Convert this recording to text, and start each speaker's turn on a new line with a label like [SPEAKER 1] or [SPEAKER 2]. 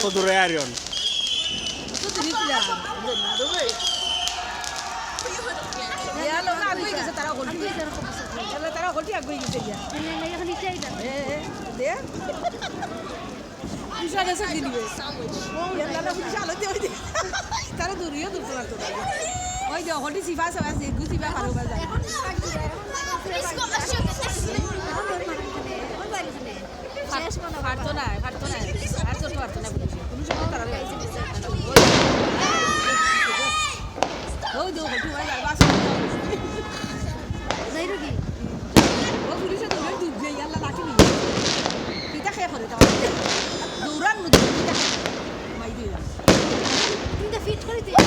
[SPEAKER 1] অত দূরে আরিয়ন
[SPEAKER 2] তারা দূরিও দূরতে পারতো না ওই যে হলটি সিফা সব আছে গুছিবা ভালো বাজার পারতো না আর তোর পারতো না কোনো সময় তারা ওই দো হলটি হয়ে যায় বাস
[SPEAKER 3] যাই রকি
[SPEAKER 2] ও পুলিশে দৌড়ে ডুববে ইয়াল্লা লাঠি নিয়ে কিটা খেয়ে করে তাহলে দৌড়ান নদী কিটা মাই দিয়ে
[SPEAKER 3] তুমি তো ফিট করে দিই